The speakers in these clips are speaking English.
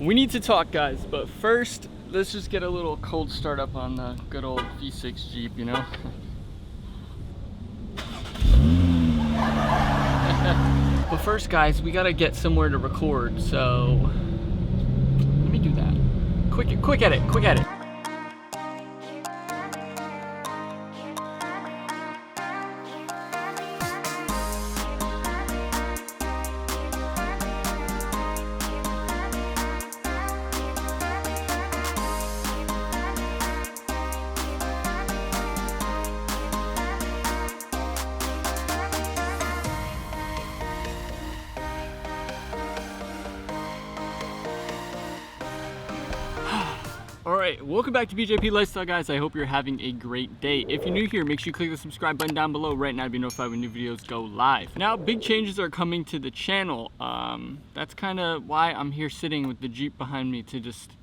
We need to talk, guys, but first, let's just get a little cold start up on the good old V6 Jeep, you know? But first, guys, we gotta get somewhere to record, so let me do that. Quick edit. Alright, welcome back to BJP Lifestyle, guys. I hope you're having a great day. If you're new here, make sure you click the subscribe button down below right now to be notified when new videos go live. Now, big changes are coming to the channel. That's kind of why I'm here sitting with the Jeep behind me to just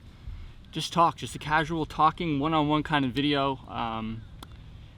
talk, just a casual talking one-on-one kind of video.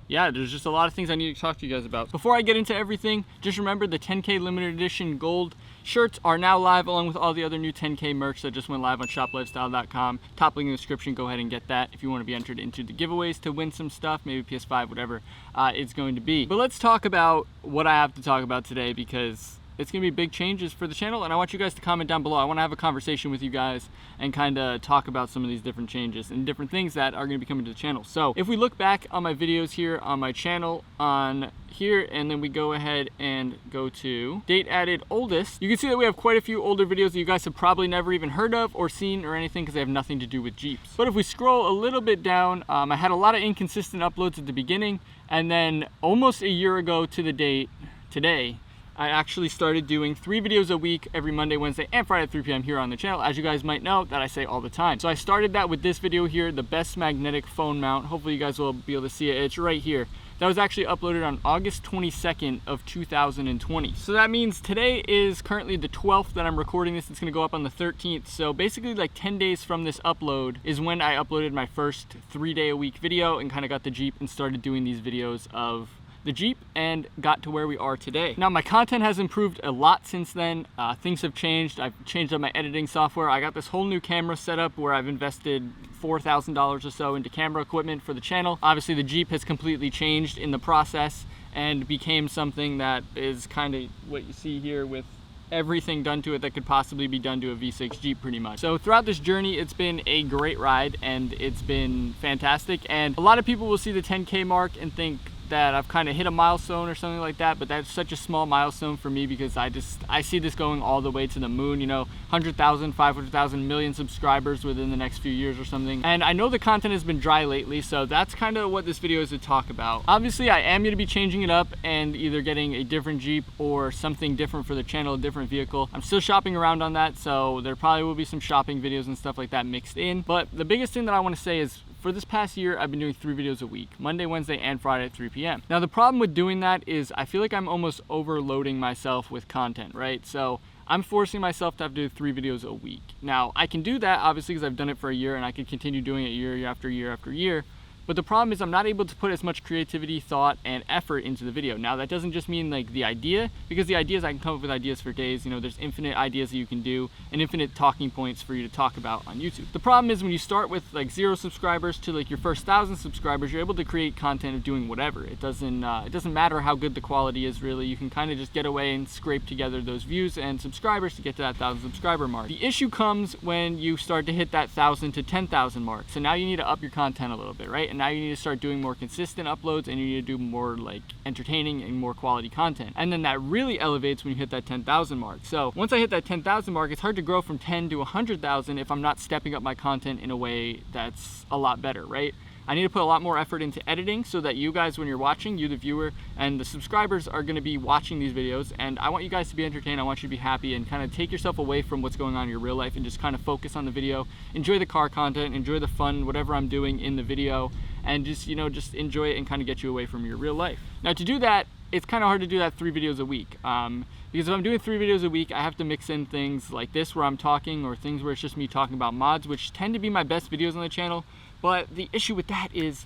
Yeah, there's just a lot of things I need to talk to you guys about. Before I get into everything, just remember the 10K limited edition gold shirts are now live, along with all the other new 10K merch that just went live on shoplifestyle.com. Top link in the description, go ahead and get that if you want to be entered into the giveaways to win some stuff, maybe PS5, whatever it's going to be. But let's talk about what I have to talk about today, because it's going to be big changes for the channel, and I want you guys to comment down below. I want to have a conversation with you guys and kind of talk about some of these different changes and different things that are going to be coming to the channel. So if we look back on my videos here on my channel on here, and then we go ahead and go to date added oldest, you can see that we have quite a few older videos that you guys have probably never even heard of or seen or anything, because they have nothing to do with Jeeps. But if we scroll a little bit down, I had a lot of inconsistent uploads at the beginning, and then almost a year ago to the date today, I actually started doing 3 videos a week every Monday, Wednesday, and Friday at 3 p.m. here on the channel, as you guys might know that I say all the time. So I started that with this video here, the best magnetic phone mount. Hopefully you guys will be able to see it. It's right here. That was actually uploaded on August 22nd of 2020. So that means today is currently the 12th that I'm recording this. It's gonna go up on the 13th. So basically like 10 days from this upload is when I uploaded my first 3-day-a-week video and kind of got the Jeep and started doing these videos of the Jeep and got to where we are today. Now, my content has improved a lot since then. Things have changed. I've changed up my editing software. I got this whole new camera setup where I've invested $4,000 or so into camera equipment for the channel. Obviously, the Jeep has completely changed in the process and became something that is kind of what you see here, with everything done to it that could possibly be done to a V6 Jeep pretty much. So throughout this journey, it's been a great ride and it's been fantastic. And a lot of people will see the 10K mark and think that I've kind of hit a milestone or something like that, but that's such a small milestone for me, because I see this going all the way to the moon, you know, 100,000, 500,000, million subscribers within the next few years or something. And I know the content has been dry lately, so that's kind of what this video is to talk about. Obviously, I am going to be changing it up and either getting a different Jeep or something different for the channel, a different vehicle. I'm still shopping around on that, so there probably will be some shopping videos and stuff like that mixed in. But the biggest thing that I want to say is, for this past year, I've been doing 3 videos a week, Monday, Wednesday, and Friday at 3 p.m. Now, the problem with doing that is I feel like I'm almost overloading myself with content, right? So I'm forcing myself to have to do 3 videos a week. Now, I can do that, obviously, because I've done it for a year, and I can continue doing it year after year after year. But the problem is I'm not able to put as much creativity, thought, and effort into the video. Now, that doesn't just mean like the idea, because the ideas, I can come up with ideas for days. You know, there's infinite ideas that you can do and infinite talking points for you to talk about on YouTube. The problem is when you start with like 0 subscribers to like your first 1,000 subscribers, you're able to create content of doing whatever. It doesn't matter how good the quality is, really. You can kind of just get away and scrape together those views and subscribers to get to that 1,000 subscriber mark. The issue comes when you start to hit that 1,000 to 10,000 mark. So now you need to up your content a little bit, right? And now you need to start doing more consistent uploads, and you need to do more like entertaining and more quality content. And then that really elevates when you hit that 10,000 mark. So once I hit that 10,000 mark, it's hard to grow from 10 to 100,000 if I'm not stepping up my content in a way that's a lot better, right? I need to put a lot more effort into editing so that you guys, when you're watching, you the viewer and the subscribers are going to be watching these videos, and I want you guys to be entertained. I want you to be happy and kind of take yourself away from what's going on in your real life and just kind of focus on the video, enjoy the car content, enjoy the fun, whatever I'm doing in the video, and just, you know, just enjoy it and kind of get you away from your real life. Now, to do that, it's kind of hard to do that 3 videos a week. Because if I'm doing 3 videos a week, I have to mix in things like this where I'm talking, or things where it's just me talking about mods, which tend to be my best videos on the channel. But the issue with that is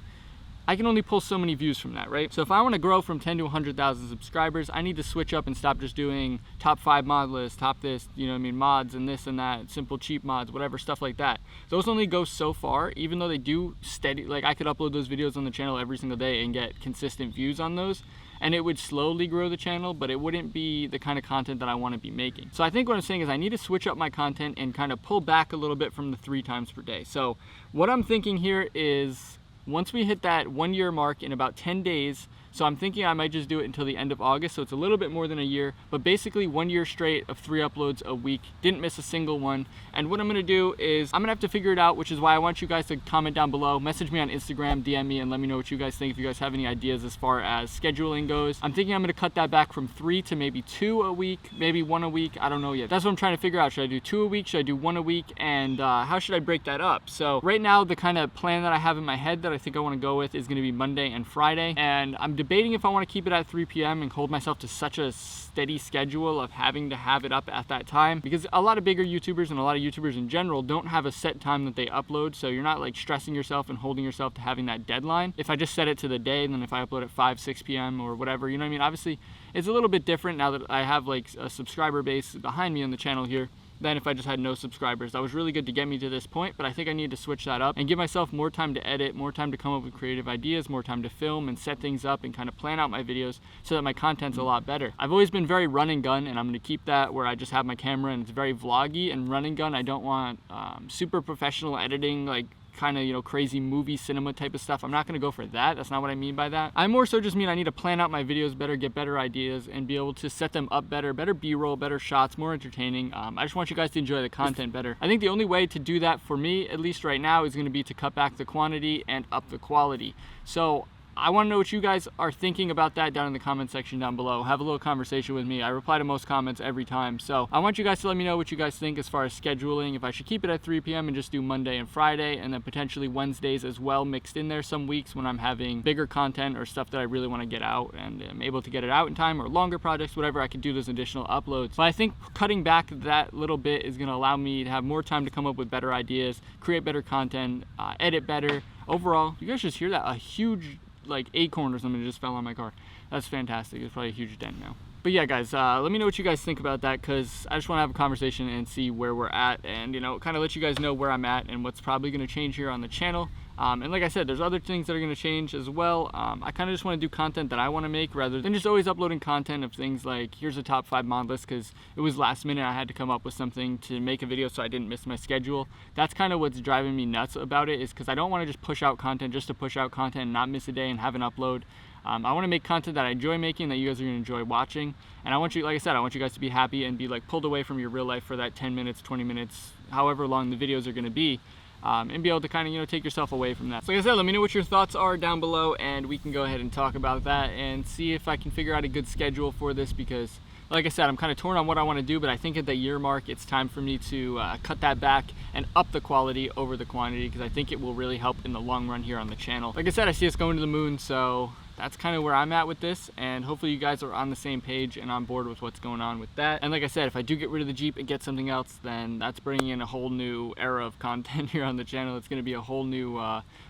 I can only pull so many views from that, right? So if I want to grow from 10 to 100,000 subscribers, I need to switch up and stop just doing top 5 mod lists, top this, you know what I mean, mods and this and that, simple cheap mods, whatever, stuff like that. Those only go so far, even though they do steady, like I could upload those videos on the channel every single day and get consistent views on those, and it would slowly grow the channel, but it wouldn't be the kind of content that I want to be making. So I think what I'm saying is I need to switch up my content and kind of pull back a little bit from the 3 times per day. So what I'm thinking here is, once we hit that 1 year mark in about 10 days, so I'm thinking I might just do it until the end of August, so it's a little bit more than a year, but basically 1 year straight of 3 uploads a week, didn't miss a single one. And what I'm gonna do is, I'm gonna have to figure it out, which is why I want you guys to comment down below, message me on Instagram, DM me, and let me know what you guys think, if you guys have any ideas as far as scheduling goes. I'm thinking I'm gonna cut that back from 3 to maybe 2 a week, maybe 1 a week, I don't know yet. That's what I'm trying to figure out. Should I do 2 a week? Should I do 1 a week? And how should I break that up? So right now, the kind of plan that I have in my head that I think I wanna go with is gonna be Monday and Friday. And I'm debating if I wanna keep it at 3 p.m. and hold myself to such a steady schedule of having to have it up at that time, because a lot of bigger YouTubers and a lot of YouTubers in general don't have a set time that they upload, so you're not like stressing yourself and holding yourself to having that deadline. If I just set it to the day, and then if I upload at 5-6 p.m. or whatever, you know what I mean? Obviously it's a little bit different now that I have like a subscriber base behind me on the channel here than if I just had no subscribers. That was really good to get me to this point, but I think I need to switch that up and give myself more time to edit, more time to come up with creative ideas, more time to film and set things up and kind of plan out my videos so that my content's a lot better. I've always been very run and gun, and I'm gonna keep that where I just have my camera and it's very vloggy and run and gun. I don't want super professional editing, like kind of, you know, crazy movie cinema type of stuff. I'm not gonna go for that. That's not what I mean by that. I more so just mean I need to plan out my videos better, get better ideas, and be able to set them up better, better B-roll, better shots, more entertaining. I just want you guys to enjoy the content better. I think the only way to do that for me, at least right now, is gonna be to cut back the quantity and up the quality. So I want to know what you guys are thinking about that down in the comment section down below. Have a little conversation with me. I reply to most comments every time. So I want you guys to let me know what you guys think as far as scheduling, if I should keep it at 3 p.m. and just do Monday and Friday, and then potentially Wednesdays as well mixed in there some weeks when I'm having bigger content or stuff that I really want to get out and I'm able to get it out in time, or longer projects, whatever. I can do those additional uploads. But I think cutting back that little bit is going to allow me to have more time to come up with better ideas, create better content, edit better. Overall, you guys just hear that? A huge like acorn or something just fell on my car. That's fantastic. It's probably a huge dent now. But yeah, guys, let me know what you guys think about that, because I just want to have a conversation and see where we're at, and, you know, kind of let you guys know where I'm at and what's probably going to change here on the channel. And like I said, there's other things that are going to change as well. I kind of just want to do content that I want to make rather than just always uploading content of things like, here's a top 5 mod list, because it was last minute. I had to come up with something to make a video so I didn't miss my schedule. That's kind of what's driving me nuts about it, is because I don't want to just push out content just to push out content and not miss a day and have an upload. I want to make content that I enjoy making, that you guys are going to enjoy watching. And I want you, like I said, I want you guys to be happy and be like pulled away from your real life for that 10 minutes, 20 minutes, however long the videos are going to be. And be able to kind of, you know, take yourself away from that. So like I said, let me know what your thoughts are down below, and we can go ahead and talk about that and see if I can figure out a good schedule for this, because like I said, I'm kind of torn on what I want to do, but I think at the year mark, it's time for me to cut that back and up the quality over the quantity, because I think it will really help in the long run here on the channel. Like I said, I see us going to the moon, so that's kind of where I'm at with this, and hopefully you guys are on the same page and on board with what's going on with that. And like I said, if I do get rid of the Jeep and get something else, then that's bringing in a whole new era of content here on the channel. It's going to be a whole new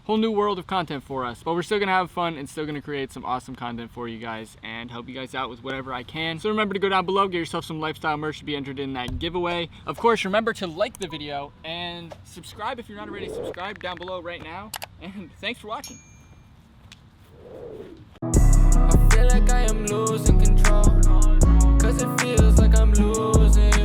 world of content for us, but we're still going to have fun and still going to create some awesome content for you guys and help you guys out with whatever I can. So remember to go down below, get yourself some lifestyle merch to be entered in that giveaway. Of course, remember to like the video and subscribe if you're not already subscribed down below right now, and thanks for watching. I feel like I am losing control, 'cause it feels like I'm losing